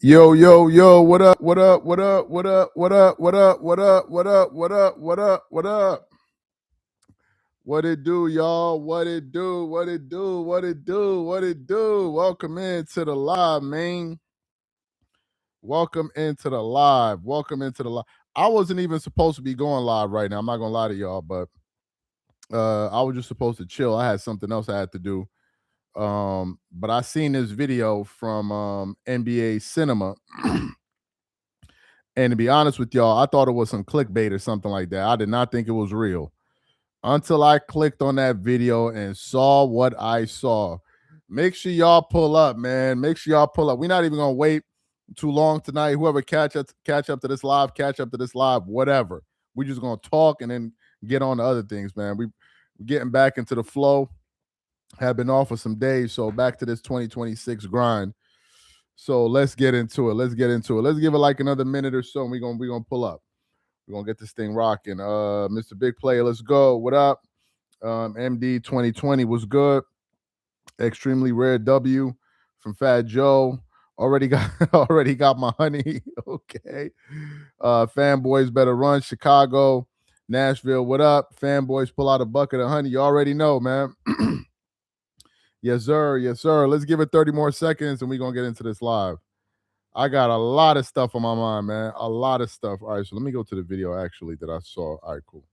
Yo, yo, yo, what up, what up, what up, what up, what up, what up, what up, what up, what up, what up, what up? What it do, y'all? What it do? What it do? What it do? What it do? Welcome into the live, man. Welcome into the live. Welcome into the live. I wasn't even supposed to be going live right now. I'm not gonna lie to y'all, but I was just supposed to chill. I had something else I had to do. But I seen this video from NBA Cinema. And to be honest with y'all, I thought it was some clickbait or something like that. I did not think it was real until I clicked on that video and saw what I saw. Make sure y'all pull up, man. Make sure y'all pull up. We're not even gonna wait too long tonight. Whoever catch up to this live, whatever. We're just gonna talk and then get on to other things, man. We're getting back into the flow. Have been off for some days, so back to this 2026 grind. So let's get into it. Let's give it like another minute or so, and we're gonna pull up. We're gonna get this thing rocking. Mr. Big Player, let's go. What up? MD 2020 was good. Extremely rare W from Fat Joe. Already got my honey. Okay. Fanboys better run. Chicago, Nashville. What up? Fanboys pull out a bucket of honey. You already know, man. Yes, sir. Yes, sir. Let's give it 30 more seconds and we're going to get into this live. I got a lot of stuff on my mind, man. A lot of stuff. All right, so let me go to the video actually that I saw. All right, cool.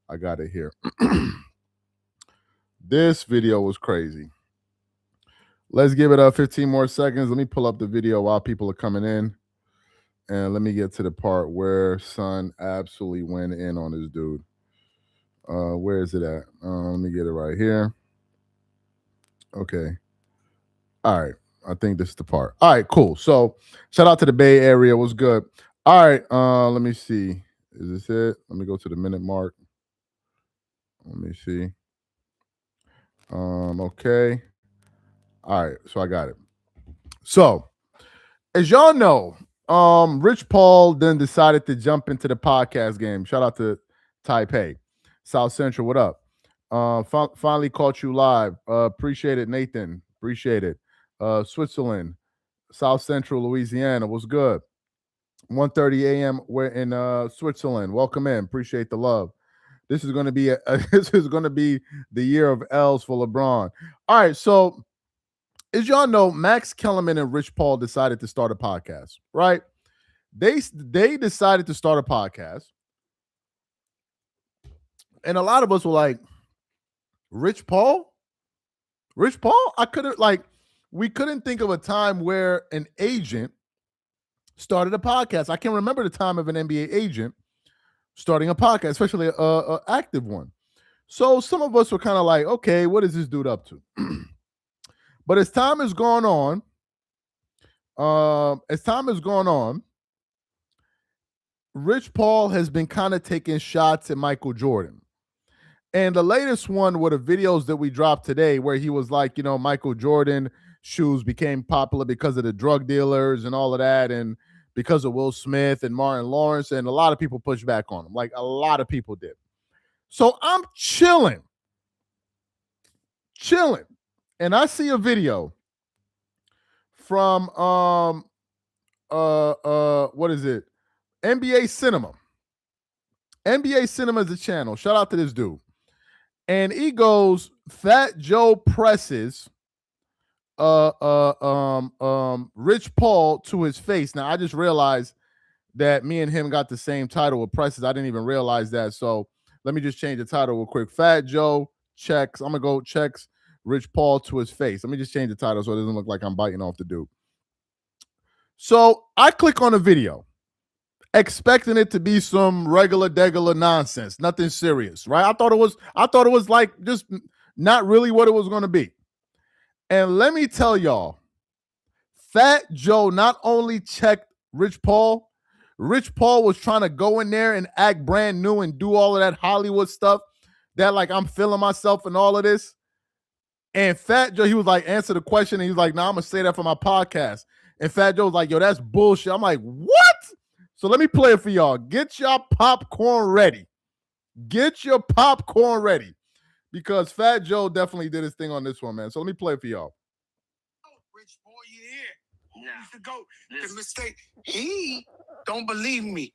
I got it here. This video was crazy. Let's give it 15 more seconds. Let me pull up the video while people are coming in. And let me get to the part where Son absolutely went in on this dude. Where is it at? Let me get it right here. Okay. All right. I think this is the part. All right, cool. So shout out to the Bay Area. Was good. All right. Let me see. Is this it? Let me go to the minute mark. Let me see. Okay. All right. So I got it. So as y'all know, Rich Paul then decided to jump into the podcast game. Shout out to Taipei. South Central, what up? Finally caught you live. Appreciate it, Nathan. Appreciate it. Switzerland, South Central Louisiana. What's good? 1:30 a.m. We're in Switzerland. Welcome in. Appreciate the love. This is going to be this is going to be the year of L's for LeBron. All right, so as y'all know, Max Kellerman and Rich Paul decided to start a podcast, right? They decided to start a podcast. And a lot of us were like, Rich Paul? Rich Paul? We couldn't think of a time where an agent started a podcast. I can't remember the time of an NBA agent starting a podcast, especially a active one. So some of us were kind of like, okay, what is this dude up to? But as time has gone on, Rich Paul has been kind of taking shots at Michael Jordan. And the latest one were the videos that we dropped today where he was like, Michael Jordan shoes became popular because of the drug dealers and all of that, and because of Will Smith and Martin Lawrence, and a lot of people pushed back on him. Like a lot of people did. So I'm chilling. And I see a video from what is it? NBA Cinema. NBA Cinema is a channel. Shout out to this dude. And he goes, Fat Joe presses Rich Paul to his face. Now I just realized that me and him got the same title with presses. I didn't even realize that. So let me just change the title real quick. Fat Joe checks. I'm gonna go checks Rich Paul to his face. Let me just change the title so it doesn't look like I'm biting off the dude. So I click on the video, expecting it to be some regular nonsense, nothing serious, right? I thought it was like just not really what it was going to be. And let me tell y'all, Fat Joe not only checked Rich Paul was trying to go in there and act brand new and do all of that Hollywood stuff that like I'm feeling myself and all of this. And Fat Joe, he was like, answer the question. And he was like, nah, I'm going to say that for my podcast. And Fat Joe was like, yo, that's bullshit. I'm like, what? So let me play it for y'all. Get your popcorn ready. Because Fat Joe definitely did his thing on this one, man. So let me play it for y'all. Rich Paul, you here? used to go. The mistake. He don't believe me.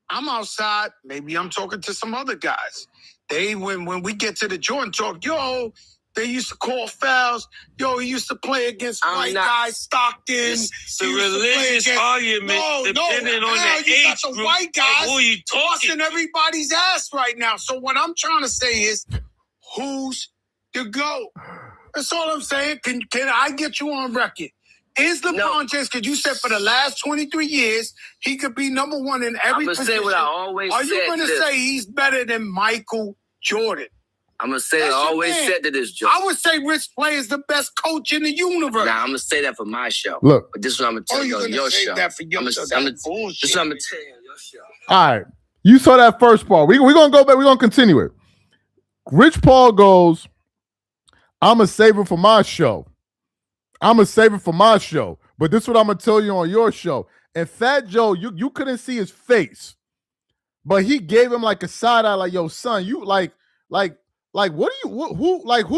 I'm outside. Maybe I'm talking to some other guys. When we get to the Jordan talk, yo, they used to call fouls. Yo, he used to play against white guys, Stockton. It's a religious argument depending on the age group. White guys who you talking busting everybody's ass right now. So what I'm trying to say is, who's the GOAT? That's all I'm saying. Can I get you on record? Is LeBron James, because you said for the last 23 years, he could be number one in every position. I'm going to say what I always said. Are you going to say he's better than Michael Jordan? I'm going to say I always said to this, Joe. I would say Rich Play is the best coach in the universe. Nah, I'm going to say that for my show. Look. But this is what I'm going to tell you on your show. That for your show. This is what I'm going to tell you on your show. All right. You saw that first part. We're going to go back. We're going to continue it. Rich Paul goes, I'm going to save it for my show. I'm going to save it for my show. But this is what I'm going to tell you on your show. And Fat Joe, you couldn't see his face. But he gave him like a side eye, like, yo, son, you like, who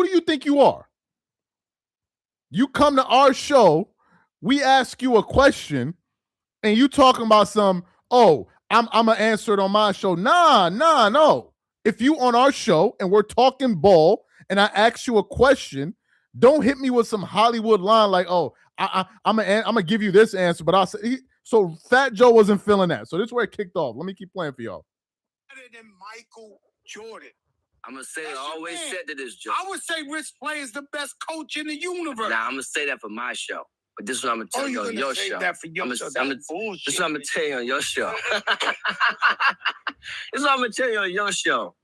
do you think you are? You come to our show, we ask you a question, and you talking about some, I'm going to answer it on my show. No. If you on our show and we're talking ball and I ask you a question, don't hit me with some Hollywood line like, I'm gonna give you this answer, but I'll say so. Fat Joe wasn't feeling that, so this is where it kicked off. Let me keep playing for y'all. Better than Michael Jordan. I'm gonna say I always said to this, Joe. I would say Rich Play is the best coach in the universe. Nah, I'm gonna say that for my show, but this is what I'm gonna tell you on your show. That for your show. This is what I'm gonna tell you on your show. This is what I'm gonna tell you on your show.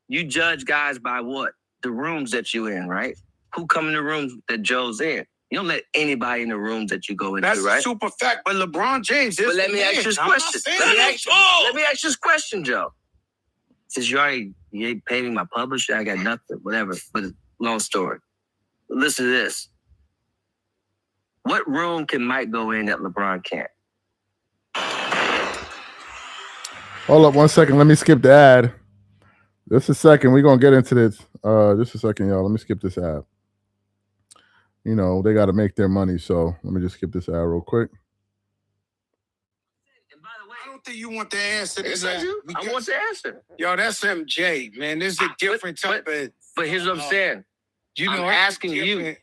You judge guys by what? The rooms that you in, right? Who come in the rooms that Joe's in? You don't let anybody in the rooms that you go into, That's right? That's a super fact. But LeBron James is But let me ask you this question. Let me ask you this question, Joe. Since you ain't paid me my publisher, I got nothing, whatever. But long story. But listen to this. What room can Mike go in that LeBron can't? Hold up 1 second. Let me skip the ad. Just a second. We're going to get into this. Just a second, y'all. Let me skip this ad. You know, they got to make their money, so let me just skip this ad real quick. And by the way, I don't think you want the answer to that. I want the answer. Yo, that's MJ, man. This is a different type of... But here's what I'm saying. I'm asking you.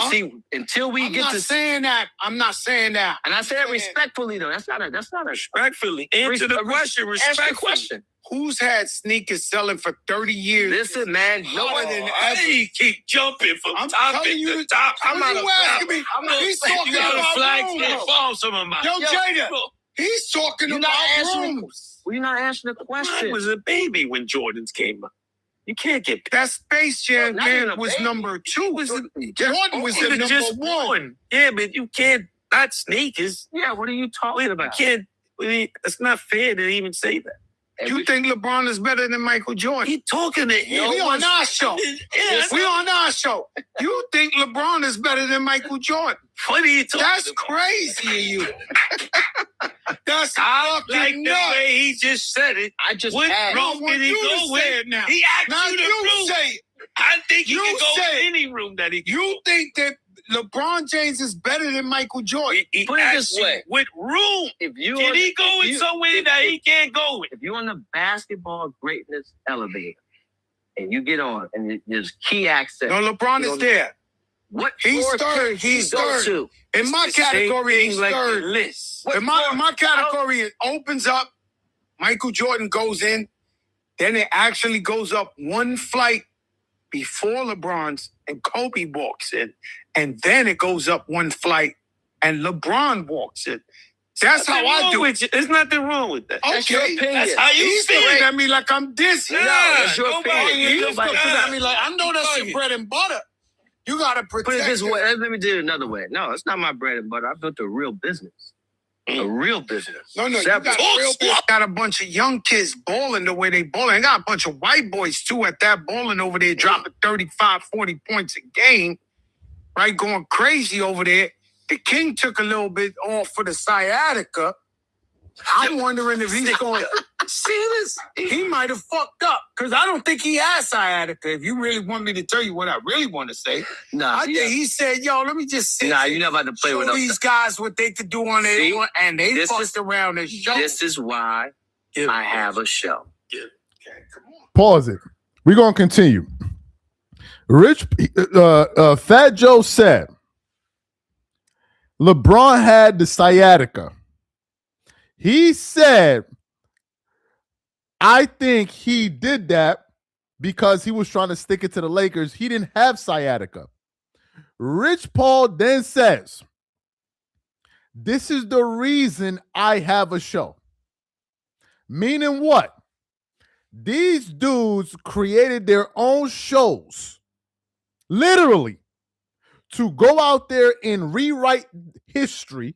See, until we get to... I'm not saying that. And I say that respectfully, though. That's not a respectfully. Answer the question respectfully. Ask the question. Who's had sneakers selling for 30 years? Listen, man. No one keep jumping from topic to topic. I'm asking me. He's talking about rooms. Yo, Jada, he's talking about rooms. Well, you're not answering the question. I was a baby when Jordans came up. You can't get that. Space Jam man was number 2. Jordan was the number 1. Yeah, but you can't. Not sneakers. Yeah, what are you talking about? You can't. It's not fair to even say that. You think LeBron is better than Michael Jordan? He talking to him. We on our show. We on our show. You think LeBron is better than Michael Jordan? What are you talking That's about? crazy of you. That's like fucking the nuts. way he just said it. I just what asked. room did he go in? Now. He asked now you to room. Say it. I think he can go say in any room that he can. You think that LeBron James is better than Michael Jordan? He Put it this way. What room? Can he go in somewhere that he can't go in? If you're on the basketball greatness elevator and you get on and there's key access. No, LeBron is there. What he's third. He's third. In my category, he's third. In my category, it opens up. Michael Jordan goes in. Then it actually goes up one flight before LeBron's and Kobe walks in. And then it goes up one flight and LeBron walks in. That's how I do it. There's nothing wrong with that. Okay. That's your opinion. That's how you He's feel. looking at me like I'm dizzy. That's your opinion. He's looking at me like, I know that's your bread and butter. You got to protect Put it this it. way. Let me do it another way. No, it's not my bread and butter. I built a real business. A real business. No, you got a real business. Got a bunch of young kids balling the way they balling. I got a bunch of white boys, too, at that balling over there, dropping 35, 40 points a game, right, going crazy over there. The King took a little bit off for the sciatica. I'm wondering if he's going See this? He might have fucked up because I don't think he had sciatica. If you really want me to tell you what I really want to say, I think he said, "Yo, let me just sit. Nah, you're not about to play with these guys what they could do on their own, and they fucked around this show." This is why I have a show. Okay, come on. Pause it. We're gonna continue. Fat Joe said LeBron had the sciatica. He said, I think he did that because he was trying to stick it to the Lakers. He didn't have sciatica. Rich Paul then says, this is the reason I have a show. Meaning what? These dudes created their own shows, literally, to go out there and rewrite history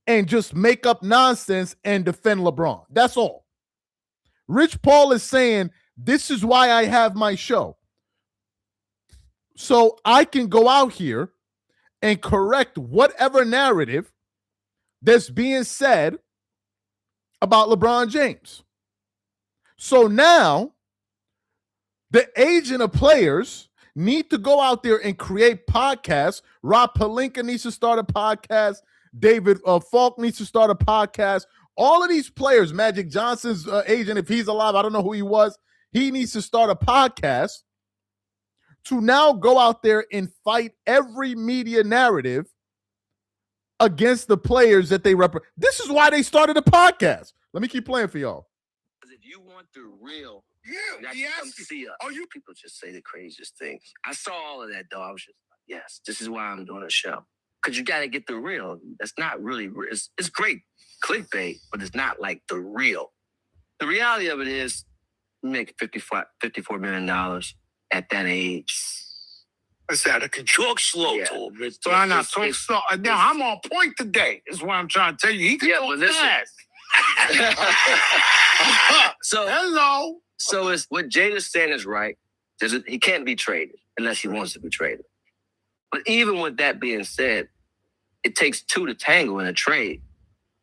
and just make up nonsense and defend LeBron. That's all. Rich Paul is saying, this is why I have my show. So I can go out here and correct whatever narrative that's being said about LeBron James. So now the agent of players need to go out there and create podcasts. Rob Pelinka needs to start a podcast. David Falk needs to start a podcast. All of these players, Magic Johnson's agent, if he's alive, I don't know who he was, he needs to start a podcast to now go out there and fight every media narrative against the players that they represent. This is why they started a podcast. Let me keep playing for y'all. If you want the real, Come see us. You people just say the craziest things. I saw all of that, dog. I was just like, yes, this is why I'm doing a show. Because you got to get the real. That's not really real. It's great clickbait, but it's not like the real. The reality of it is you make $54 million at that age. It's out of control. Talk slow, Yeah. Tom. So I'm not so slow. Now I'm on point today. Is what I'm trying to tell you. He can go fast. So hello. So it's what Jada's saying is right. He can't be traded unless he wants to be traded. But even with that being said, it takes two to tango in a trade.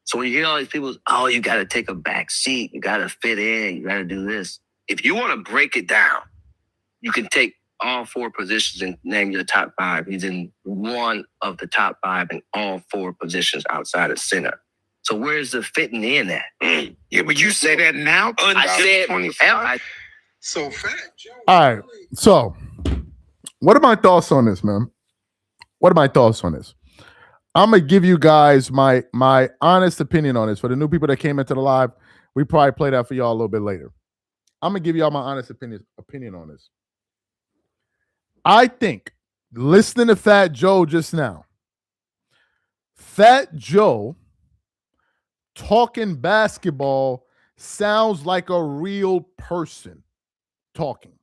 So when you hear all these people, oh, you got to take a back seat, you got to fit in, you got to do this. If you want to break it down, you can take all four positions and name your top five. He's in one of the top five in all four positions outside of center. So where's the fitting in at? Yeah, but you say that now? I said 25. So fat, Joe. All right. So what are my thoughts on this, man? What are my thoughts on this? I'm going to give you guys my honest opinion on this. For the new people that came into the live, we probably play that for y'all a little bit later. I'm going to give y'all my honest opinion on this. I think, listening to Fat Joe just now, Fat Joe talking basketball sounds like a real person talking.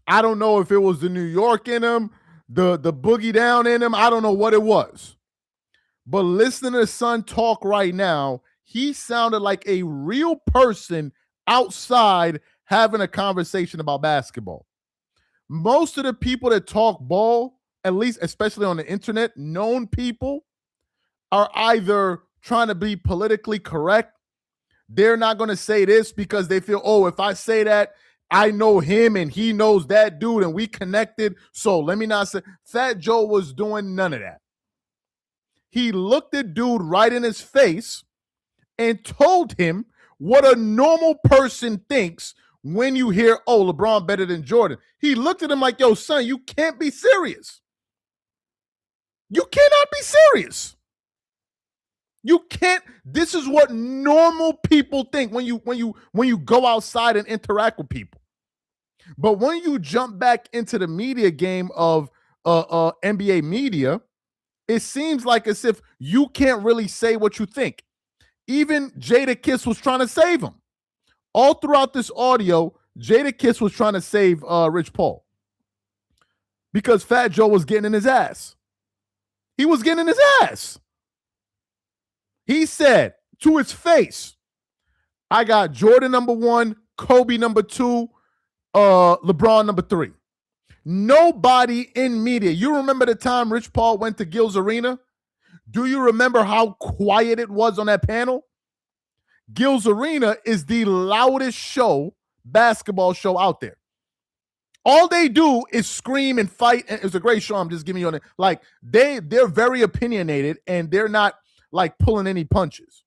I don't know if it was the New York in him, the boogie down in him. I don't know what it was. But listening to Son talk right now, he sounded like a real person outside having a conversation about basketball. Most of the people that talk ball, at least especially on the internet, known people, are either trying to be politically correct. They're not going to say this because they feel, oh, if I say that, I know him and he knows that dude and we connected. So let me not say. Fat Joe was doing none of that. He looked at dude right in his face and told him what a normal person thinks when you hear, oh, LeBron better than Jordan. He looked at him like, yo, son, you can't be serious. You cannot be serious. You can't. This is what normal people think when you go outside and interact with people. But when you jump back into the media game of NBA media, it seems like as if you can't really say what you think. Even Jada Kiss was trying to save him. All throughout this audio, Jada Kiss was trying to save Rich Paul because Fat Joe was getting in his ass. He was getting in his ass. He said to his face, I got Jordan number 1, Kobe number 2, LeBron number 3. Nobody in media. You remember the time Rich Paul went to Gil's Arena? Do you remember how quiet it was on that panel? Gil's Arena is the loudest basketball show out there. All they do is scream and fight. And it's a great show. I'm just giving you on it. Like they're very opinionated and they're not like pulling any punches.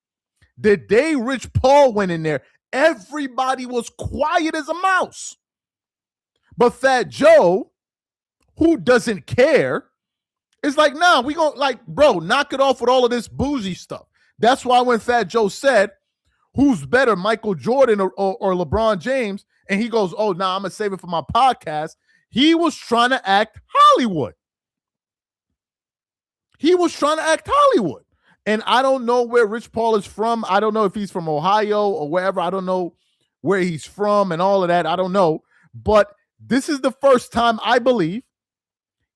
The day Rich Paul went in there, everybody was quiet as a mouse. But Fat Joe, who doesn't care, is like, nah, we gonna like, bro, knock it off with all of this bougie stuff. That's why when Fat Joe said, who's better, Michael Jordan or LeBron James? And he goes, oh, nah, I'm going to save it for my podcast. He was trying to act Hollywood. And I don't know where Rich Paul is from. I don't know if he's from Ohio or wherever. I don't know where he's from and all of that. I don't know. But this is the first time, I believe,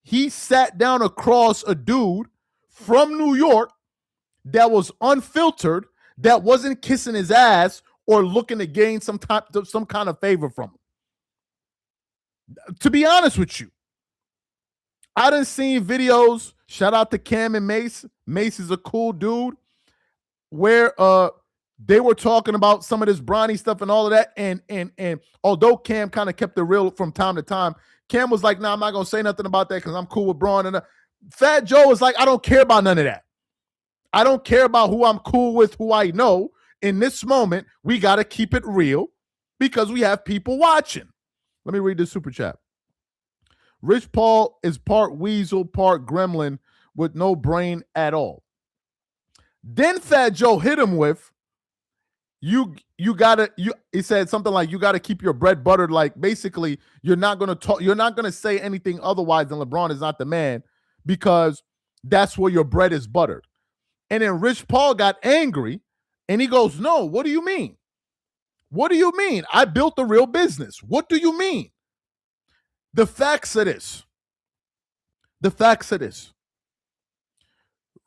he sat down across a dude from New York that was unfiltered, that wasn't kissing his ass or looking to gain some kind of favor from him. To be honest with you, I done seen videos, shout out to Cam and Mace. Mace is a cool dude, where they were talking about some of this Bronny stuff and all of that. And although Cam kind of kept it real from time to time, Cam was like, nah, I'm not going to say nothing about that because I'm cool with Braun. And Fat Joe was like, I don't care about none of that. I don't care about who I'm cool with, who I know. In this moment, we got to keep it real because we have people watching. Let me read this super chat. Rich Paul is part weasel, part gremlin with no brain at all. Then Fat Joe hit him with, he said something like, you gotta keep your bread buttered. Like basically, you're not gonna say anything otherwise than LeBron is not the man, because that's where your bread is buttered. And then Rich Paul got angry and he goes, no, what do you mean? What do you mean? I built a real business. What do you mean? The facts of this.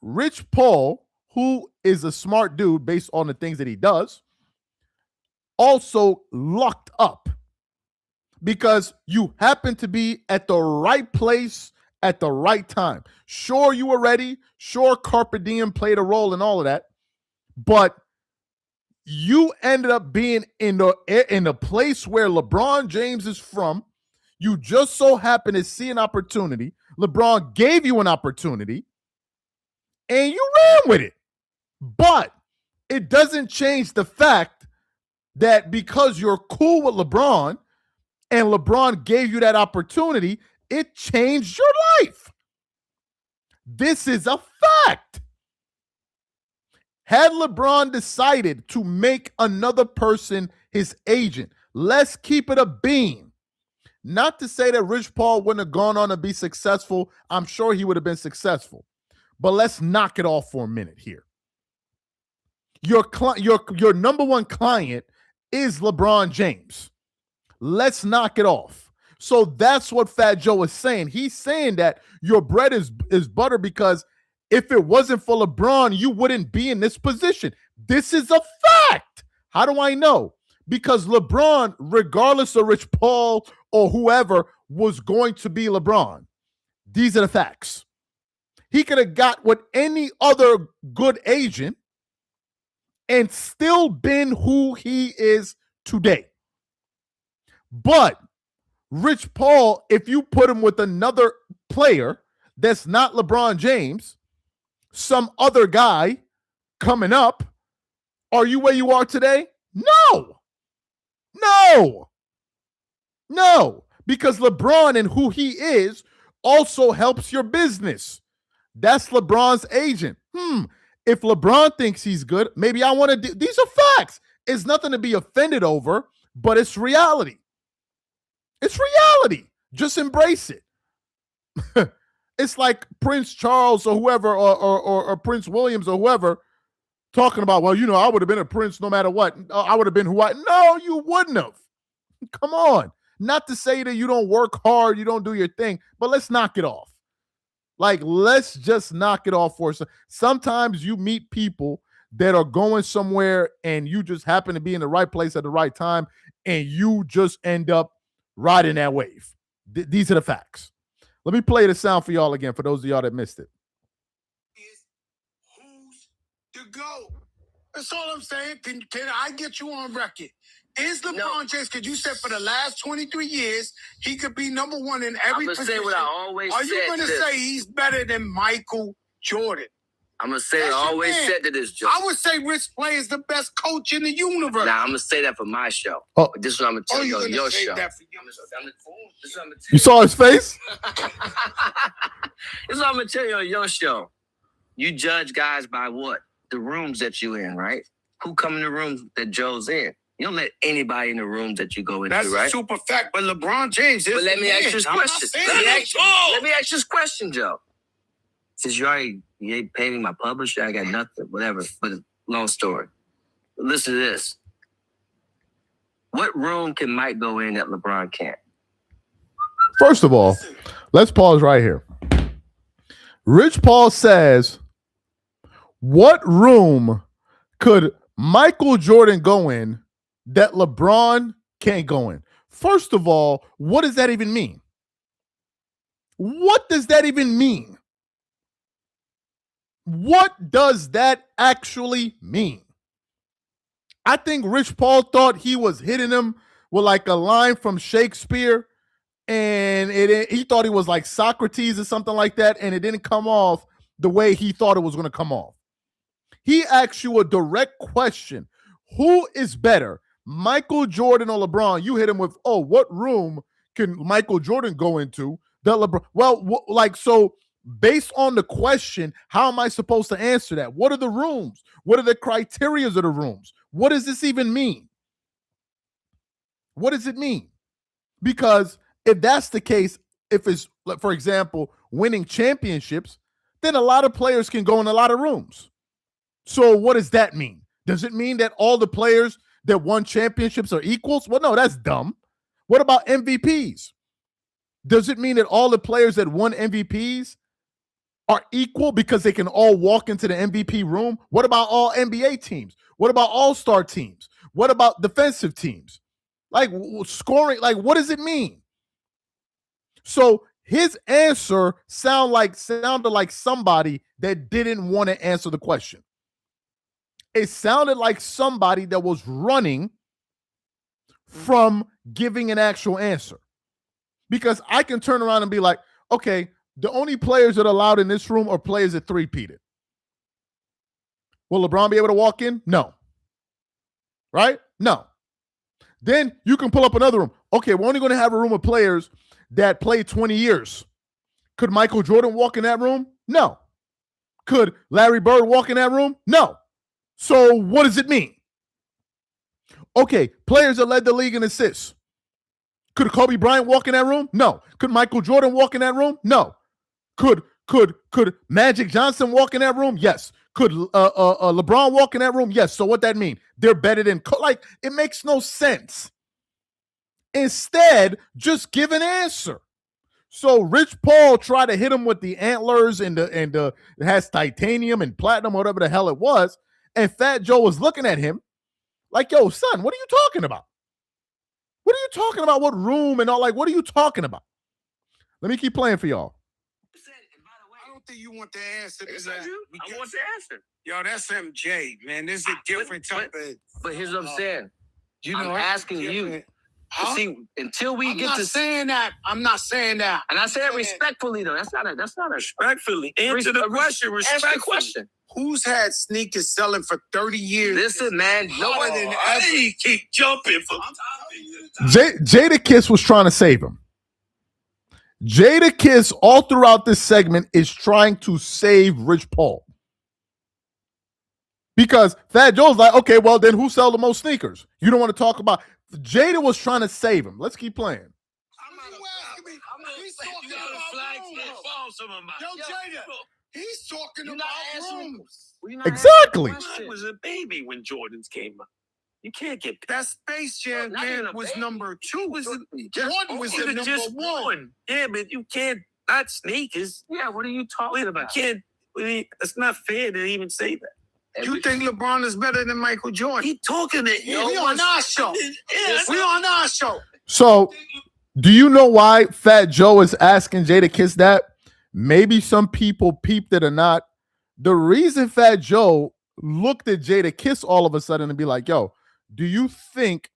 Rich Paul, who is a smart dude based on the things that he does, also lucked up because you happen to be at the right place at the right time. Sure, you were ready. Sure, Carpe Diem played a role in all of that. But you ended up being in the place where LeBron James is from. You just so happened to see an opportunity. LeBron gave you an opportunity, and you ran with it. But it doesn't change the fact that because you're cool with LeBron and LeBron gave you that opportunity, it changed your life. This is a fact. Had LeBron decided to make another person his agent, let's keep it a beam. Not to say that Rich Paul wouldn't have gone on to be successful. I'm sure he would have been successful. But let's knock it off for a minute here. Your number one client is LeBron James. Let's knock it off. So that's what Fat Joe is saying. He's saying that your bread is butter because if it wasn't for LeBron, you wouldn't be in this position. This is a fact. How do I know? Because LeBron, regardless of Rich Paul or whoever, was going to be LeBron. These are the facts. He could have got with any other good agent and still been who he is today. But Rich Paul, if you put him with another player that's not LeBron James, some other guy coming up, are you where you are today? No. Because LeBron and who he is also helps your business. That's LeBron's agent. If LeBron thinks he's good, maybe I want to do. These are facts. It's nothing to be offended over, but it's reality. It's reality. Just embrace it. It's like Prince Charles or whoever, or Prince Williams or whoever, talking about, well, I would have been a prince no matter what. I would have been No, you wouldn't have. Come on. Not to say that you don't work hard, you don't do your thing, but let's knock it off. Like, let's just knock it off for us. Sometimes you meet people that are going somewhere and you just happen to be in the right place at the right time and you just end up riding that wave. These are the facts. Let me play the sound for y'all again, for those of y'all that missed it. Who's to go? That's all I'm saying. Can I get you on record? Is LeBron James, because you said for the last 23 years, he could be number one in every position. Say what I always said. Are you going to say he's better than Michael Jordan? I'm going to say what I always said to this, Joe. I would say Rich Play is the best coach in the universe. Nah, I'm going to say that for my show. Oh. But this is what I'm going to tell you on your show. You saw his face? This is what I'm going to tell you on your show. You judge guys by what? The rooms that you in, right? Who come in the rooms that Joe's in? You don't let anybody in the rooms that you go into, right? That's a super fact, but LeBron James is. But let me ask you this question. Let me ask you this question, Joe. Since you ain't paying my publisher, I got nothing, whatever. But long story. Listen to this. What room can Mike go in that LeBron can't? First of all, let's pause right here. Rich Paul says, what room could Michael Jordan go in that LeBron can't go in? First of all, what does that even mean? What does that even mean? What does that actually mean? I think Rich Paul thought he was hitting him with like a line from Shakespeare, and he thought he was like Socrates or something like that, and it didn't come off the way he thought it was going to come off. He asked you a direct question. Who is better, Michael Jordan or LeBron? You hit him with, oh, what room can Michael Jordan go into that LeBron? Well, so based on the question, how am I supposed to answer that? What are the rooms? What are the criteria of the rooms? What does this even mean? What does it mean? Because if that's the case, if it's, for example, winning championships, then a lot of players can go in a lot of rooms. So what does that mean? Does it mean that all the players that won championships are equals? Well, no, that's dumb. What about MVPs? Does it mean that all the players that won MVPs are equal because they can all walk into the MVP room? What about all NBA teams? What about all-star teams? What about defensive teams? Like scoring, like what does it mean? So his answer sounded like somebody that didn't want to answer the question. It sounded like somebody that was running from giving an actual answer. Because I can turn around and be like, okay, the only players that are allowed in this room are players that three-peated. Will LeBron be able to walk in? No. Right? No. Then you can pull up another room. Okay, we're only going to have a room of players that played 20 years. Could Michael Jordan walk in that room? No. Could Larry Bird walk in that room? No. So what does it mean? Okay, players that led the league in assists. Could Kobe Bryant walk in that room? No. Could Michael Jordan walk in that room? No. Could Magic Johnson walk in that room? Yes. Could LeBron walk in that room? Yes. So what that mean? They're better than like it makes no sense. Instead, just give an answer. So Rich Paul tried to hit him with the antlers and it has titanium and platinum, whatever the hell it was. And Fat Joe was looking at him like, yo, son, what are you talking about? What are you talking about? What room and all? Like, what are you talking about? Let me keep playing for y'all. I don't think you want the answer to that. I want the answer. Yo, that's MJ, man. This is a different type of. But here's what I'm saying. I'm asking you. Huh? See, until we get to saying that, I'm not saying that. And I say it respectfully, though. That's not a Respectfully. Answer the question. Ask the question. Who's had sneakers selling for 30 years? Listen, man. Hey, keep jumping. Jadakiss was trying to save him. Jadakiss, all throughout this segment, is trying to save Rich Paul. Because Fat Joe's like, okay, well, then who sell the most sneakers? You don't want to talk about. Jada was trying to save him. Let's keep playing. He's talking about rooms. Exactly. I was a baby when Jordans came up. You can't get that Space Jam man was number 2. Jordan was the number just 1. Yeah, but you can't not sneakers. Yeah, what are you talking about? It's not fair to even say that. You think LeBron is better than Michael Jordan? He talking to you. We on our show. We on our show. So, do you know why Fat Joe is asking Jadakiss that? Maybe some people peeped it or not. The reason Fat Joe looked at Jadakiss all of a sudden and be like, yo, do you think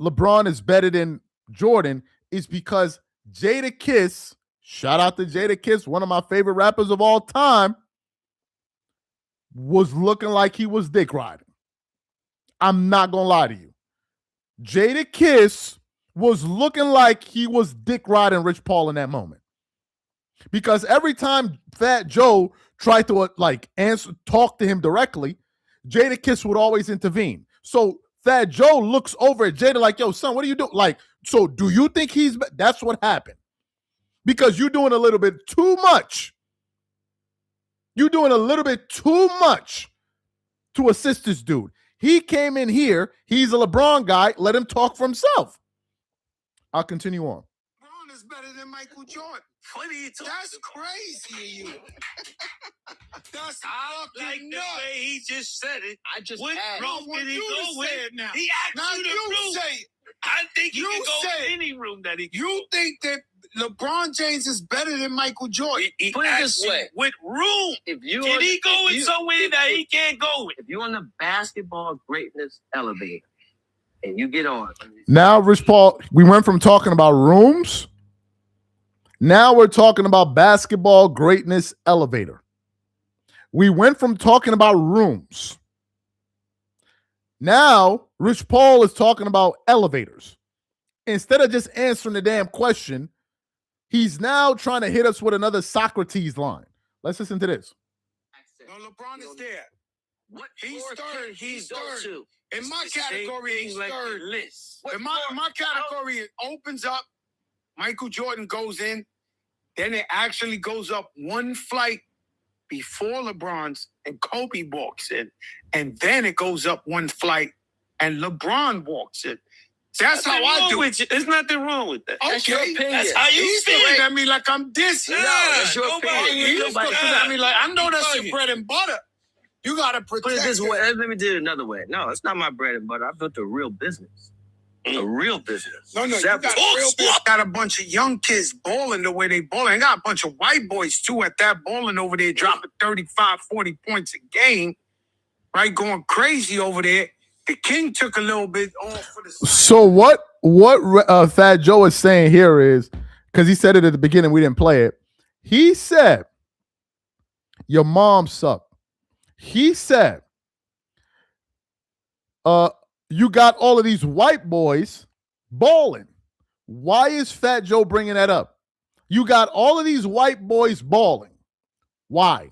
LeBron is better than Jordan? Is because Jadakiss, shout out to Jadakiss, one of my favorite rappers of all time, was looking like he was dick riding. I'm not going to lie to you. Jadakiss was looking like he was dick riding Rich Paul in that moment. Because every time Fat Joe tried to talk to him directly, Jadakiss would always intervene. So Fat Joe looks over at Jada like, yo, son, what are you doing? Like, so do you think he's... That's what happened. Because you're doing a little bit too much. You're doing a little bit too much to assist this dude. He came in here. He's a LeBron guy. Let him talk for himself. I'll continue on. LeBron is better than Michael Jordan. What are you talking That's crazy of you. That's I fucking like the nuts. way he just said it. I just What asked. room want did he you to go with? say it now. He asked Now you the you room. say it. I think he You can go say in it. any room that he can. You think that LeBron James is better than Michael Jordan? He Put it asked this you way. what room If you can he go in somewhere that he can't go in? if you're on the basketball greatness elevator and you get on, Now, Rich Paul, we went from talking about rooms. Now we're talking about basketball greatness elevator. We went from talking about rooms. Now, Rich Paul is talking about elevators. Instead of just answering the damn question, he's now trying to hit us with another Socrates line. Let's listen to this. No, LeBron is there. what He's floor third. can he He's go third. to? In my It's the same category, thing he's like third. the list. In my category, it opens up. Michael Jordan goes in. Then it actually goes up one flight before LeBron's, and Kobe walks in. And then it goes up one flight, and LeBron walks in. That's how I do it. There's nothing wrong with that. That's your Okay. opinion. That's how you He's feel. looking at me like I'm dissing. Nah, that's your nobody- opinion. He's Nobody- looking at me like, I know that's Bugging. your bread and butter. You got to Put protect it this it. way. Let me do it another way. No, it's not my bread and butter. I built a real business. A real business. No, you Separate. got got a bunch of young kids balling the way they balling. And got a bunch of white boys, too, at that balling over there, dropping 35, 40 points a game, right? Going crazy over there. The King took a little bit off for the side. So what Fat Joe is saying here is, because he said it at the beginning, we didn't play it. He said, your mom sucked. He said, you got all of these white boys balling. Why is Fat Joe bringing that up? You got all of these white boys balling. Why?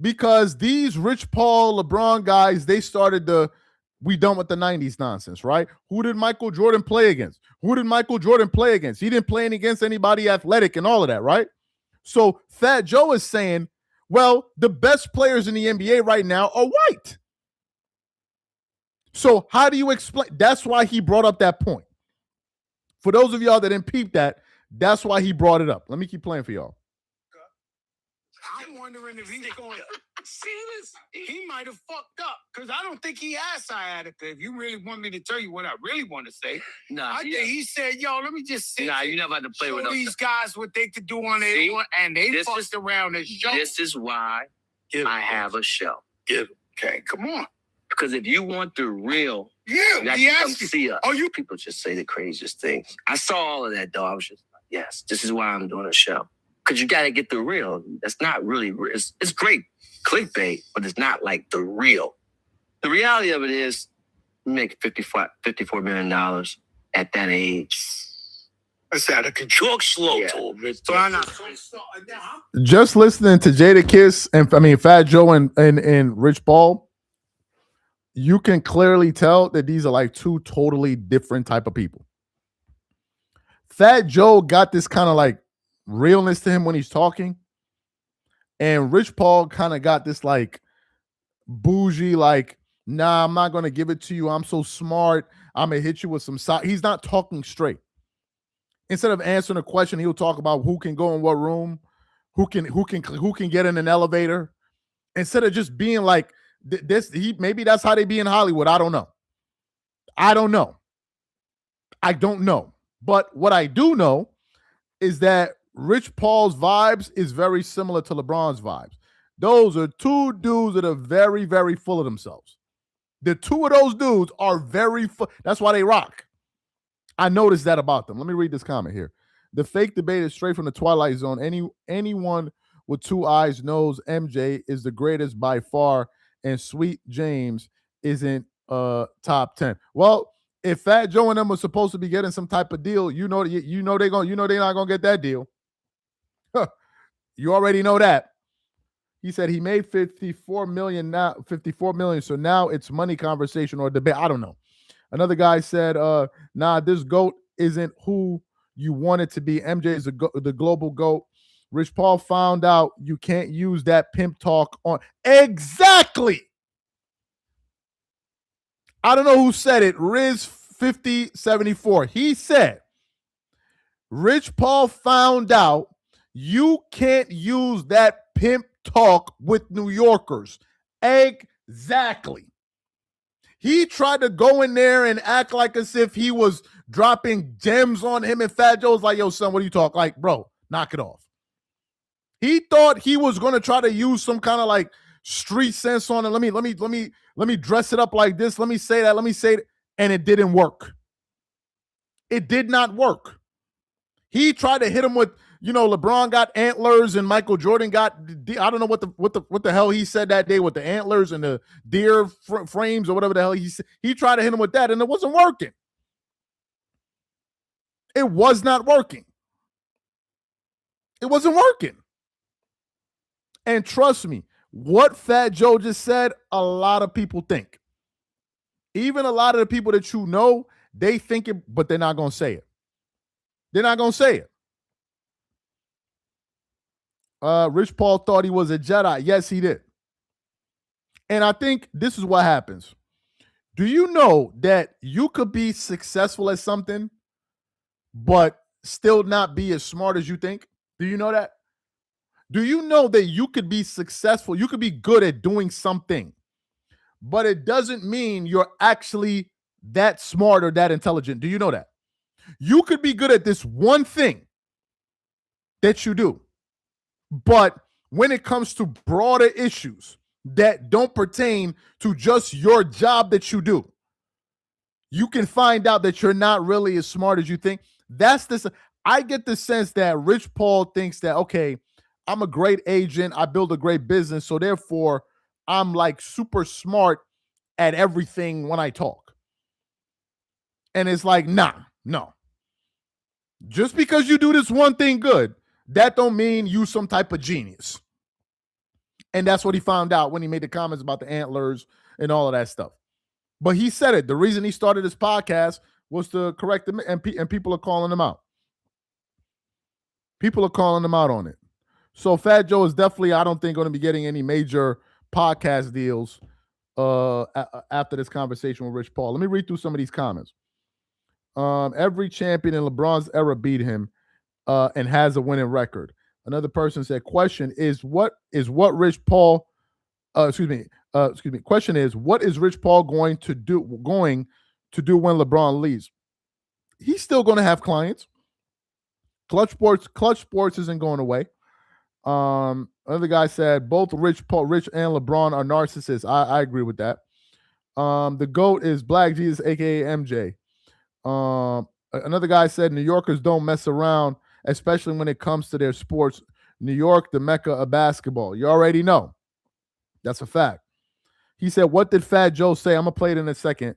Because these Rich Paul, LeBron guys, they started we done with the 90s nonsense, right? Who did Michael Jordan play against? He didn't play against anybody athletic and all of that, right? So Fat Joe is saying, well, the best players in the NBA right now are white. So how do you explain? That's why he brought up that point. For those of y'all that didn't peep that, that's why he brought it up. Let me keep playing for y'all. I'm wondering if he's going to see this. He might have fucked up because I don't think he asked sciatica. If you really want me to tell you what I really want to say, Nah, I think he said, yo, let me just sit. Nah, you never had to play show with these guys what they could do on their See? own, and they This fucked is- around and show. This is why Give I him. have a show. Okay, come on. Because if you want the real, Yeah, you got he to come asked you. see us. Oh, you- People just say the craziest things. I saw all of that, though. I was just like, yes, this is why I'm doing a show. Because you got to get the real. That's not really real. It's great clickbait, but it's not like the real. The reality of it is you make $54 million at that age. It's out of control. Talk slow Yeah. to him. Rich. So I'm not. Just listening to Jadakiss and Fat Joe and Rich Paul, you can clearly tell that these are like two totally different type of people. Fat Joe got this kind of like realness to him when he's talking, and Rich Paul kind of got this like bougie, like, nah, I'm not gonna give it to you. I'm so smart. I'm gonna hit you with some He's not talking straight. Instead of answering a question, he'll talk about who can go in what room, who can get in an elevator. Instead of just being like this, maybe that's how they be in Hollywood. I don't know. But what I do know is that Rich Paul's vibes is very similar to LeBron's vibes. Those are two dudes that are very, very full of themselves. The two of those dudes are very full. That's why they rock. I noticed that about them. Let me read this comment here. The fake debate is straight from the Twilight Zone. Anyone with two eyes knows MJ is the greatest by far, and Sweet James isn't top 10. Well, if Fat Joe and them were supposed to be getting some type of deal, they're not gonna get that deal. You already know that. He said he made 54 million now, 54 million. So now it's money conversation or debate. I don't know. Another guy said, nah, this GOAT isn't who you want it to be. MJ is the global GOAT. Rich Paul found out you can't use that pimp talk on. Exactly. I don't know who said it. Riz 5074. He said, Rich Paul found out you can't use that pimp talk with New Yorkers. Exactly. He tried to go in there and act like as if he was dropping gems on him, and Fat Joe was like, yo, son, what do you talk? Like, bro, knock it off. He thought he was going to try to use some kind of like street sense on it. Let me dress it up like this. Let me say that. Let me say it. And it didn't work. It did not work. He tried to hit him with, LeBron got antlers and Michael Jordan got, I don't know what the hell he said that day with the antlers and the deer frames or whatever the hell he said. He tried to hit him with that and it wasn't working. It was not working. It wasn't working. And trust me, what Fat Joe just said, a lot of people think. Even a lot of the people that you know, they think it, but they're not going to say it. They're not going to say it. Rich Paul thought he was a Jedi. Yes, he did. And I think this is what happens. Do you know that you could be successful at something, but still not be as smart as you think? Do you know that? Do you know that you could be successful? You could be good at doing something, but it doesn't mean you're actually that smart or that intelligent. Do you know that? You could be good at this one thing that you do, but when it comes to broader issues that don't pertain to just your job that you do, you can find out that you're not really as smart as you think. That's this. I get the sense that Rich Paul thinks that, okay, I'm a great agent. I build a great business. So therefore, I'm like super smart at everything when I talk. And it's like, no. Just because you do this one thing good, that don't mean you some type of genius. And that's what he found out when he made the comments about the antlers and all of that stuff. But he said it. The reason he started his podcast was to correct them, and people are calling him out. People are calling him out on it. So Fat Joe is definitely, I don't think, going to be getting any major podcast deals after this conversation with Rich Paul. Let me read through some of these comments. Every champion in LeBron's era beat him and has a winning record. Another person said, question is what Rich Paul question is, what is Rich Paul going to do when LeBron leaves? He's still going to have clients. Clutch Sports isn't going away. Another guy said both Rich and LeBron are narcissists. I agree with that. The GOAT is Black Jesus, aka MJ. Another guy said New Yorkers don't mess around, especially when it comes to their sports. New York, the mecca of basketball. You already know. That's a fact. He said, what did Fat Joe say? I'm gonna play it in a second.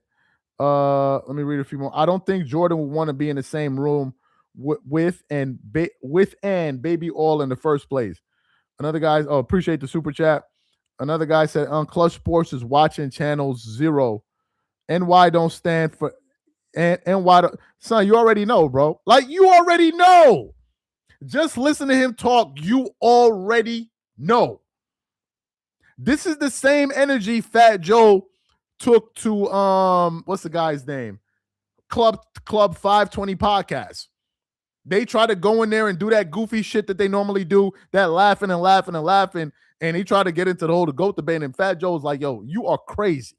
Let me read a few more. I don't think Jordan would want to be in the same room with Baby All in the first place. Another guy, appreciate the super chat. Another guy said, Clutch Sports is watching channel 0. NY don't stand for NY. Son, you already know, bro. Like, you already know. Just listen to him talk. You already know. This is the same energy Fat Joe took to what's the guy's name? Club 520 podcast. They try to go in there and do that goofy shit that they normally do, that laughing, and he tried to get into the whole GOAT debate, and Fat Joe was like, yo, you are crazy.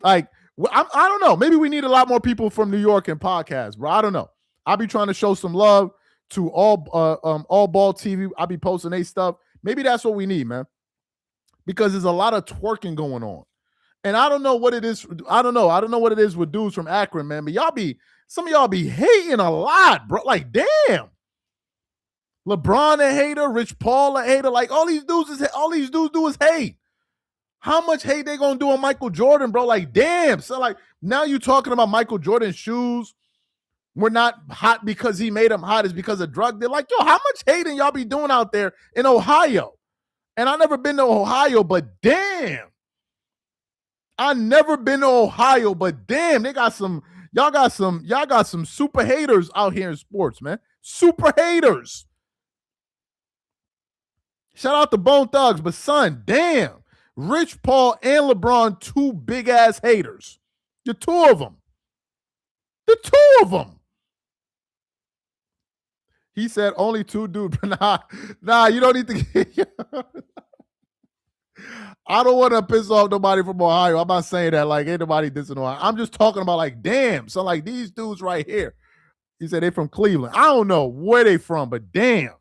Like, I don't know. Maybe we need a lot more people from New York in podcasts, bro. I don't know. I'll be trying to show some love to all Ball TV. I'll be posting their stuff. Maybe that's what we need, man. Because there's a lot of twerking going on. And I don't know what it is. I don't know what it is with dudes from Akron, man. But some of y'all be hating a lot, bro. Like, damn. LeBron a hater, Rich Paul a hater. Like, all these dudes do is hate. How much hate they gonna do on Michael Jordan, bro? Like, damn. So, like, now you talking about Michael Jordan's shoes. We're not hot because he made them hot. It's because of drug. They're like, yo, how much hating y'all be doing out there in Ohio? And I never been to Ohio, but damn. I never been to Ohio, but damn, y'all got some super haters out here in sports, man. Super haters. Shout out to Bone Thugs, but son, damn. Rich Paul and LeBron, two big ass haters. The two of them. He said only two dudes, but nah, you don't need to. I don't want to piss off nobody from Ohio. I'm not saying that like ain't nobody dissing Ohio. I'm just talking about like, damn. So like these dudes right here. He said they from Cleveland. I don't know where they from, but damn.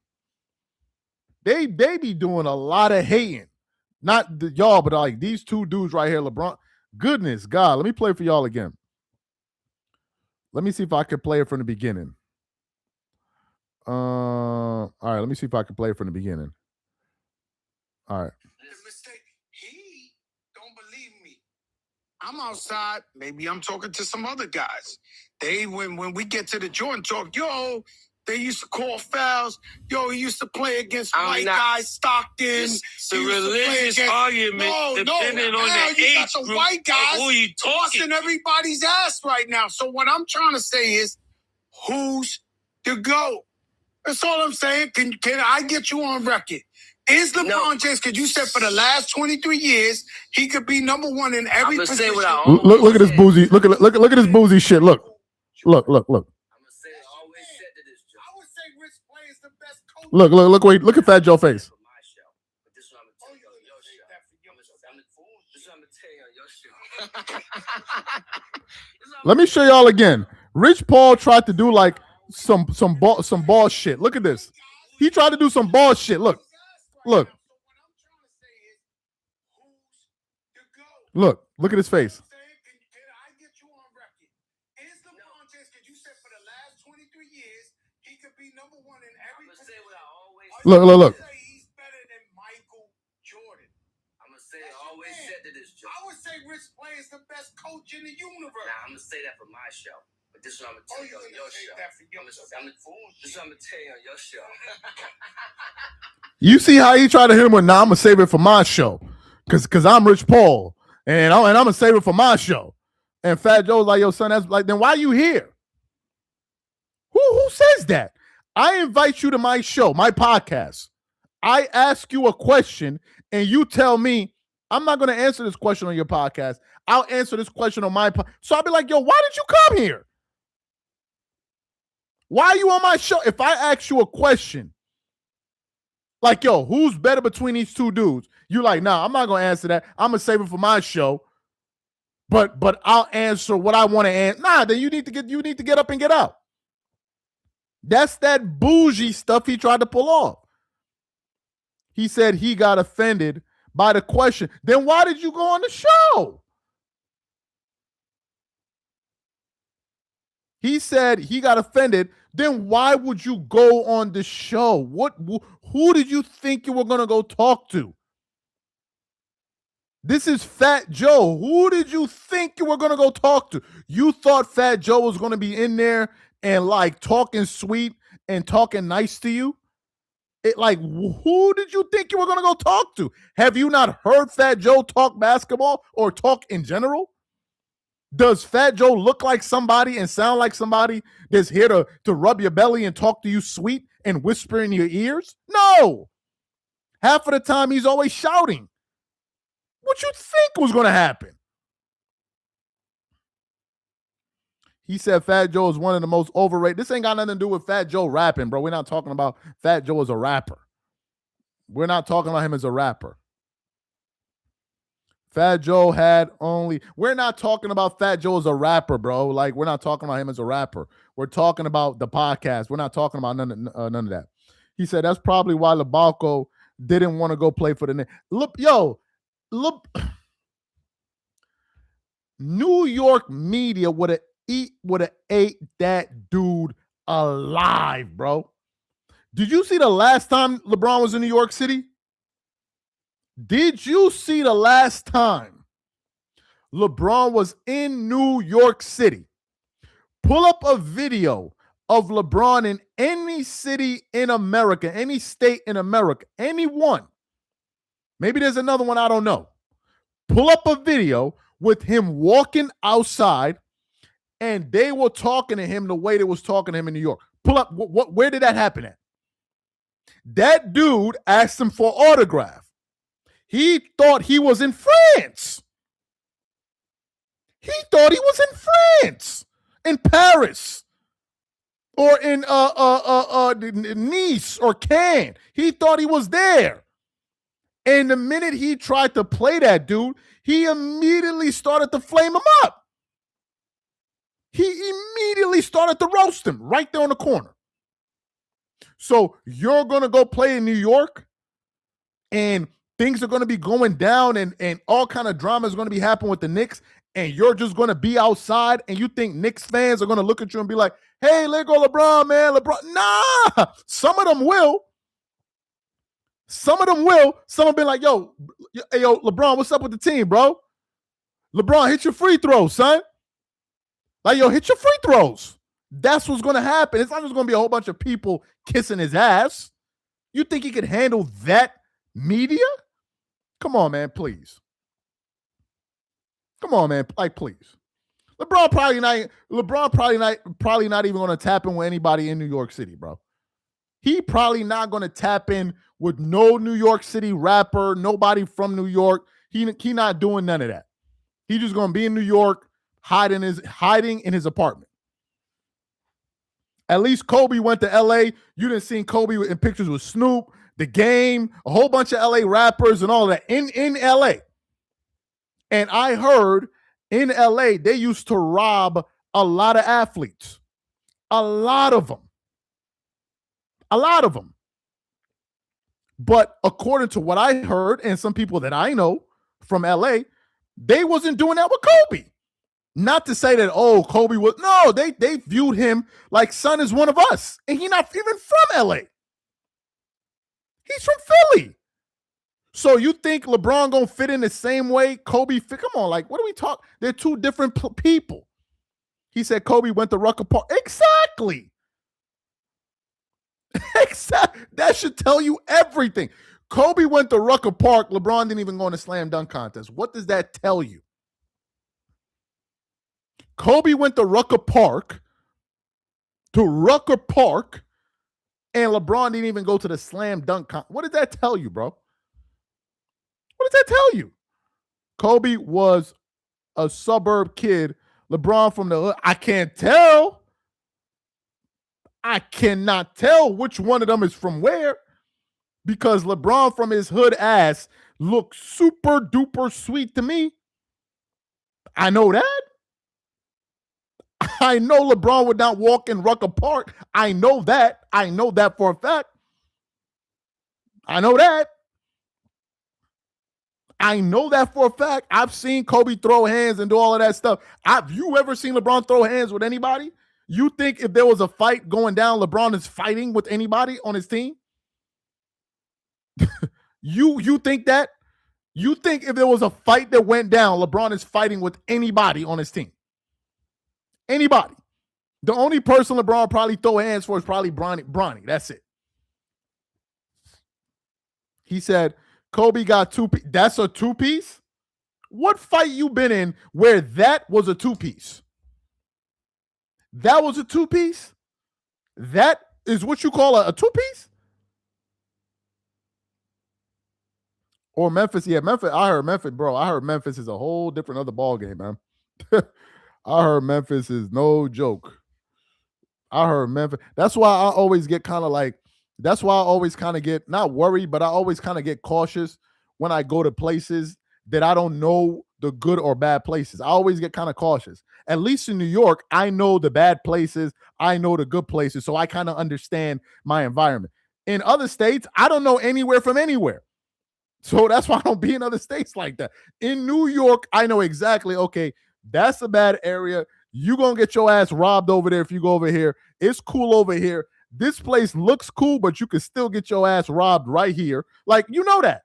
They be doing a lot of hating. Not y'all, but like these two dudes right here, LeBron. Goodness God. Let me play for y'all again. Let me see if I can play it from the beginning. All right, let me see if I can play it from the beginning. All right. He don't believe me. I'm outside. Maybe I'm talking to some other guys. When we get to the Jordan talk, yo, they used to call fouls. Yo, he used to play against white guys, Stockton. It's a religious argument depending on the age got the group white guys who you talking. busting everybody's ass right now. So what I'm trying to say is, who's the GOAT? That's all I'm saying. Can I get you on record? Is LeBron James, because you said for the last 23 years, he could be number one in every position. Look at this boozy. Look at this boozy shit. Look. I'm gonna say I always said to this job. I would say Rich Play is the best coach. Look at Fat Joe's face. This is what I'm gonna tell you on your show. Let me show y'all again. Rich Paul tried to do like some ball shit. Look at this. He tried to do some ball shit. Look. Look at his face. Look. He's better than Michael Jordan. I'm gonna say I always said to this job. I would say Rich Play is the best coach in the universe. Nah, I'm gonna say that for my show. But this is what I'm gonna tell you on your show. This is what I'm gonna tell you on your show. You see how he tried to hit him with, nah, I'm gonna save it for my show. Cause I'm Rich Paul. And I'm gonna save it for my show. And Fat Joe's like, yo, son, that's like, then why are you here? Who says that? I invite you to my show, my podcast. I ask you a question and you tell me, I'm not going to answer this question on your podcast. I'll answer this question on my podcast. So I'll be like, yo, why did you come here? Why are you on my show? If I ask you a question, like, yo, who's better between these two dudes? You're like, nah, I'm not going to answer that. I'm going to save it for my show. But I'll answer what I want to answer. Nah, then you need to get up and get out. That's that bougie stuff he tried to pull off. He said he got offended by the question. Then why did you go on the show? He said he got offended. Then why would you go on the show? Who did you think you were going to go talk to? This is Fat Joe. Who did you think you were going to go talk to? You thought Fat Joe was going to be in there and like talking sweet and talking nice to you? Who did you think you were going to go talk to? Have you not heard Fat Joe talk basketball or talk in general? Does Fat Joe look like somebody and sound like somebody that's here to rub your belly and talk to you sweet and whisper in your ears? No. Half of the time he's always shouting. What you think was going to happen? He said Fat Joe is one of the most overrated. This ain't got nothing to do with Fat Joe rapping, bro. We're not talking about Fat Joe as a rapper. We're not talking about him as a rapper. Fat Joe we're not talking about Fat Joe as a rapper, bro. Like, we're not talking about him as a rapper. We're talking about the podcast. We're not talking about none of that. He said that's probably why Labalco didn't want to go play for the Knicks. Look, New York media would have ate that dude alive, bro. Did you see the last time LeBron was in New York City? Did you see the last time LeBron was in New York City? Pull up a video of LeBron in any city in America, any state in America, any one. Maybe there's another one, I don't know. Pull up a video with him walking outside and they were talking to him the way they was talking to him in New York. Pull up, where did that happen at? That dude asked him for an autograph. He thought he was in France. He thought he was in France, in Paris, or in Nice or Cannes. He thought he was there. And the minute he tried to play that dude, he immediately started to flame him up. He immediately started to roast him right there on the corner. So you're going to go play in New York and things are going to be going down and all kind of drama is going to be happening with the Knicks, and you're just going to be outside and you think Knicks fans are going to look at you and be like, hey, let go LeBron, man. LeBron. Nah, some of them will. Some of them will. Some have been like, yo, LeBron, what's up with the team, bro? LeBron, hit your free throws, son. Like, yo, hit your free throws. That's what's going to happen. It's not just going to be a whole bunch of people kissing his ass. You think he could handle that media? Come on, man, please. Come on, man, like, please. LeBron probably not even going to tap in with anybody in New York City, bro. He probably not going to tap in with no New York City rapper, nobody from New York. He not doing none of that. He just going to be in New York, hiding in his apartment. At least Kobe went to LA. You didn't see Kobe in pictures with Snoop, The Game, a whole bunch of LA rappers and all that in LA. And I heard in LA, they used to rob a lot of athletes. A lot of them. A lot of them. But according to what I heard and some people that I know from LA, they wasn't doing that with Kobe. Not to say that, oh, Kobe was, no, they viewed him like son is one of us. And he's not even from LA. He's from Philly. So you think LeBron gonna fit in the same way Kobe fit? Come on, like, what are we talking? They're two different people. He said Kobe went to Rucker Park. Exactly. That should tell you everything. Kobe went to Rucker Park. LeBron didn't even go in a slam dunk contest. What does that tell you? Kobe went to Rucker Park, and LeBron didn't even go to the slam dunk contest. What does that tell you, bro? What does that tell you? Kobe was a suburb kid. LeBron from the hood. I can't tell. I cannot tell which one of them is from where, because LeBron from his hood ass looks super duper sweet to me. I know that. I know LeBron would not walk in Rucker Park. I know that. I know that for a fact. I know that. I know that for a fact. I've seen Kobe throw hands and do all of that stuff. Have you ever seen LeBron throw hands with anybody? You think if there was a fight going down, LeBron is fighting with anybody on his team? You think that? You think if there was a fight that went down, LeBron is fighting with anybody on his team? Anybody. The only person LeBron probably throw hands for is probably Bronny. That's it. He said, Kobe got that's a two-piece? What fight you been in where that was a two-piece? That was a two-piece? That is what you call a two-piece? Or Memphis. Yeah, Memphis. I heard Memphis, bro. I heard Memphis is a whole different other ball game, man. I heard Memphis is no joke. I heard Memphis. That's why I always get kind of like, that's why I always kind of get, not worried, but I always kind of get cautious when I go to places that I don't know the good or bad places. I always get kind of cautious. At least in New York, I know the bad places. I know the good places. So I kind of understand my environment. In other states, I don't know anywhere from anywhere. So that's why I don't be in other states like that. In New York, I know exactly, okay, that's a bad area. You're going to get your ass robbed over there if you go over here. It's cool over here. This place looks cool, but you can still get your ass robbed right here. Like, you know that.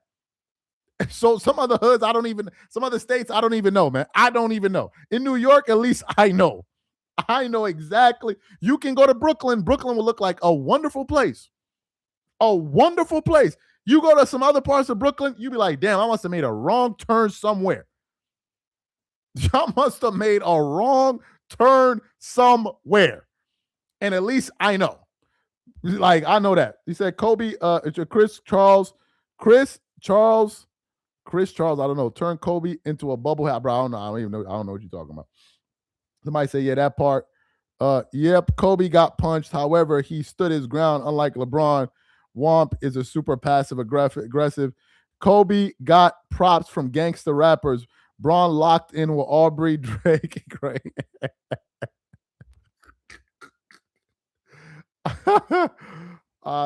So some other hoods, some other states, I don't even know, man. I don't even know. In New York, at least I know. I know exactly. You can go to Brooklyn. Brooklyn will look like a wonderful place. A wonderful place. You go to some other parts of Brooklyn, you be like, damn, I must have made a wrong turn somewhere. Y'all must have made a wrong turn somewhere. And at least I know. Like, I know that. He said, Kobe, it's your Chris Charles, I don't know, turn Kobe into a bubble hat. Bro, I don't know. I don't know what you're talking about. Somebody say, yeah, that part. Yep, Kobe got punched. However, he stood his ground, unlike LeBron. Womp is a super passive aggressive. Kobe got props from gangster rappers. Braun locked in with Aubrey, Drake. Great. Let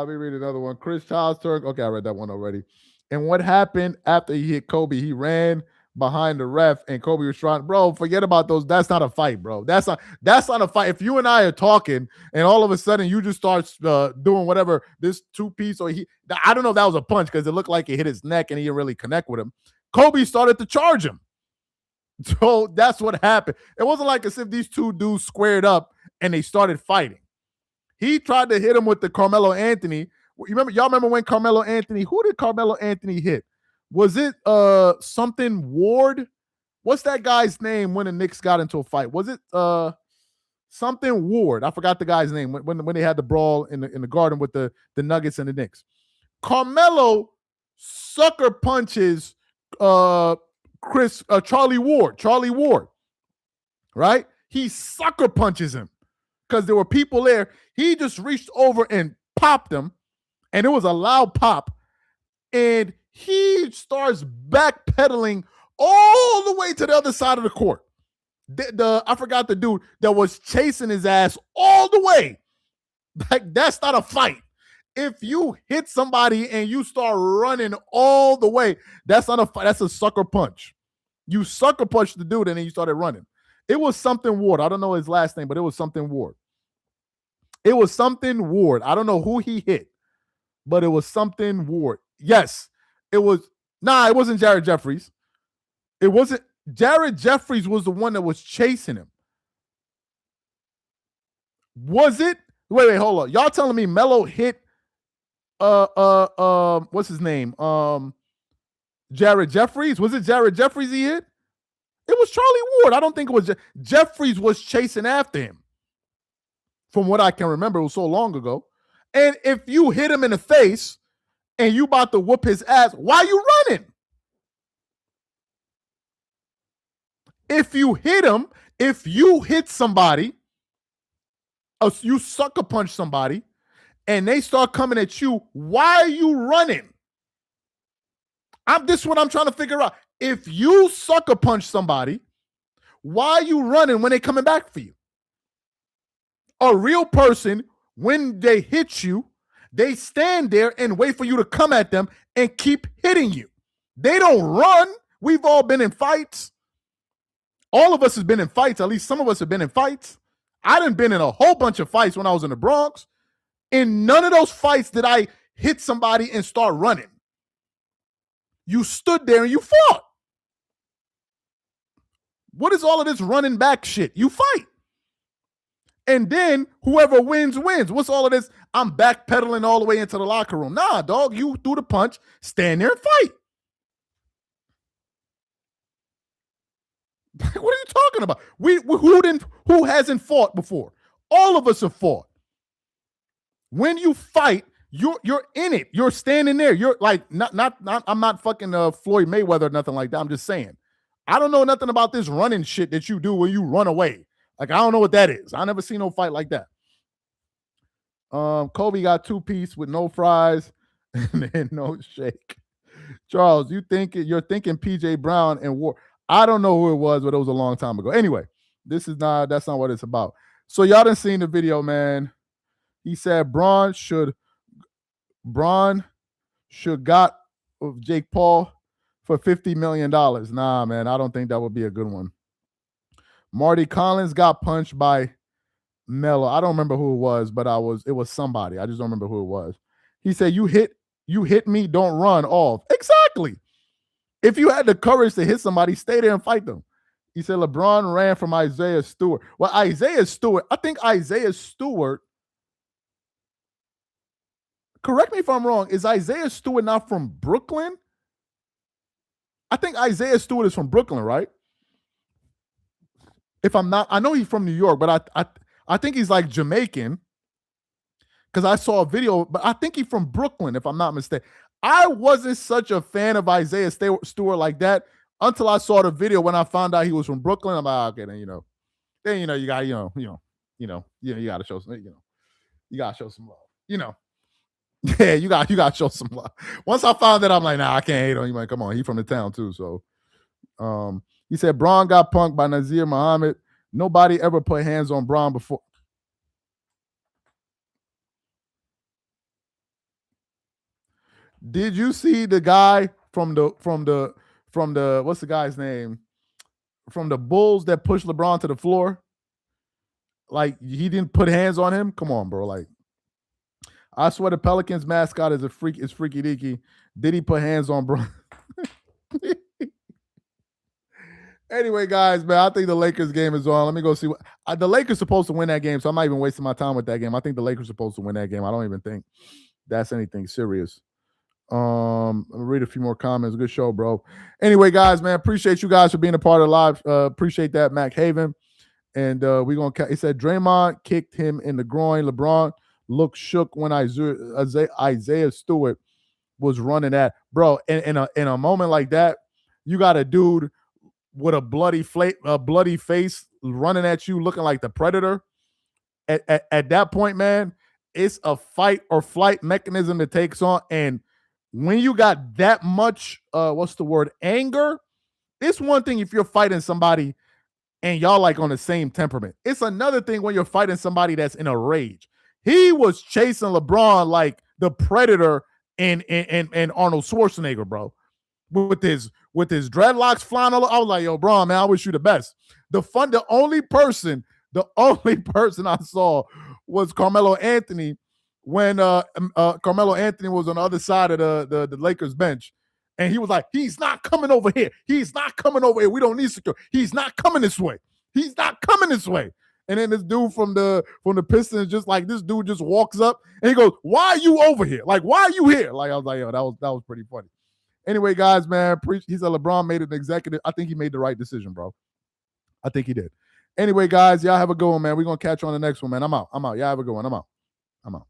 me read another one. Chris Childs turn. Okay, I read that one already. And what happened after he hit Kobe? He ran behind the ref and Kobe was trying. Bro, forget about those. That's not a fight, bro. That's not a fight. If you and I are talking and all of a sudden you just start doing whatever, this two-piece or I don't know if that was a punch because it looked like it hit his neck and he didn't really connect with him. Kobe started to charge him. So that's what happened. It wasn't like as if these two dudes squared up and they started fighting. He tried to hit him with the Carmelo Anthony. Y'all remember when Carmelo Anthony, who did Carmelo Anthony hit? Was it something Ward? What's that guy's name when the Knicks got into a fight? Was it something Ward? I forgot the guy's name when they had the brawl in the Garden with the Nuggets and the Knicks. Carmelo sucker punches Charlie Ward, right? He sucker punches him because there were people there. He just reached over and popped him, and it was a loud pop, and he starts backpedaling all the way to the other side of the court. I forgot the dude that was chasing his ass all the way. Like, that's not a fight. If you hit somebody and you start running all the way, that's not a fight. That's a sucker punch. You sucker punched the dude and then you started running. It was something Ward. I don't know his last name, but it was something Ward. I don't know who he hit, but it was something Ward. Yes, it was. Nah, it wasn't Jared Jeffries. It wasn't. Jared Jeffries was the one that was chasing him. Was it? Wait, hold on. Y'all telling me Melo hit what's his name? Jared Jeffries? Was it Jared Jeffries he hit? It was Charlie Ward. I don't think it was Jeffries was chasing after him. From what I can remember, it was so long ago. And if you hit him in the face and you about to whoop his ass, why are you running? If you hit somebody, you sucker punch somebody, and they start coming at you, why are you running? This is what I'm trying to figure out. If you sucker punch somebody, why are you running when they're coming back for you? A real person, when they hit you, they stand there and wait for you to come at them and keep hitting you. They don't run. We've all been in fights. All of us have been in fights. At least some of us have been in fights. I done been in a whole bunch of fights when I was in the Bronx. In none of those fights did I hit somebody and start running. You stood there and you fought. What is all of this running back shit? You fight. And then whoever wins, wins. What's all of this? I'm backpedaling all the way into the locker room. Nah, dog, you threw the punch. Stand there and fight. What are you talking about? Who hasn't fought before? All of us have fought. When you fight, you're in it. You're standing there. You're like I'm not fucking Floyd Mayweather or nothing like that. I'm just saying. I don't know nothing about this running shit that you do when you run away. Like, I don't know what that is. I never seen no fight like that. Kobe got 2-piece with no fries and then no shake. Charles, you're thinking PJ Brown and War. I don't know who it was, but it was a long time ago. Anyway, that's not what it's about. So y'all done seen the video, man. He said Braun should Braun should got Jake Paul for $50 million. Nah, man, I don't think that would be a good one. Marty Collins got punched by Melo. I don't remember who it was, but it was somebody. I just don't remember who it was. He said, you hit me, don't run off. Exactly. If you had the courage to hit somebody, stay there and fight them. He said LeBron ran from Isaiah Stewart. Well, I think Isaiah Stewart, correct me if I'm wrong, is Isaiah Stewart not from Brooklyn? I think Isaiah Stewart is from Brooklyn, right? If I'm not, I know he's from New York, but I think he's like Jamaican because I saw a video, but I think he's from Brooklyn, if I'm not mistaken. I wasn't such a fan of Isaiah Stewart like that until I saw the video. When I found out he was from Brooklyn, I'm like, okay, then you got you got to show some, you got to show some love, yeah, you got to show some love. Once I found that, I'm like, nah, I can't hate on you, man. Come on, he's from the town too. So, he said Braun got punked by Nazir Muhammad. Nobody ever put hands on Braun before. Did you see the guy from the what's the guy's name? From the Bulls that pushed LeBron to the floor? Like, he didn't put hands on him? Come on, bro. Like, I swear the Pelicans mascot is Freaky Deaky. Did he put hands on Braun? Anyway, guys, man, I think the Lakers game is on. Let me go see what the Lakers supposed to win that game, so I'm not even wasting my time with that game. I think the Lakers supposed to win that game. I don't even think that's anything serious. Let me read a few more comments. Good show, bro. Anyway, guys, man, appreciate you guys for being a part of the live. Appreciate that, Mac Haven. And he said Draymond kicked him in the groin. LeBron looked shook when Isaiah Stewart was running at. Bro, in a moment like that, you got a dude with a bloody face running at you looking like the Predator. At that point, man, it's a fight or flight mechanism that takes on. And when you got that much, anger, it's one thing if you're fighting somebody and y'all like on the same temperament. It's another thing when you're fighting somebody that's in a rage. He was chasing LeBron like the Predator and Arnold Schwarzenegger, bro. With his dreadlocks flying all over. I was like, yo, Braun, man, I wish you the best. The only person I saw was Carmelo Anthony when Carmelo Anthony was on the other side of the Lakers bench. And he was like, he's not coming over here. He's not coming over here. We don't need security. He's not coming this way. He's not coming this way. And then this dude from the Pistons, just like this dude just walks up and he goes, why are you over here? Like, why are you here? Like, I was like, yo, that was pretty funny. Anyway, guys, man, he said LeBron made an executive. I think he made the right decision, bro. I think he did. Anyway, guys, y'all have a good one, man. We're going to catch you on the next one, man. I'm out. Y'all have a good one. I'm out.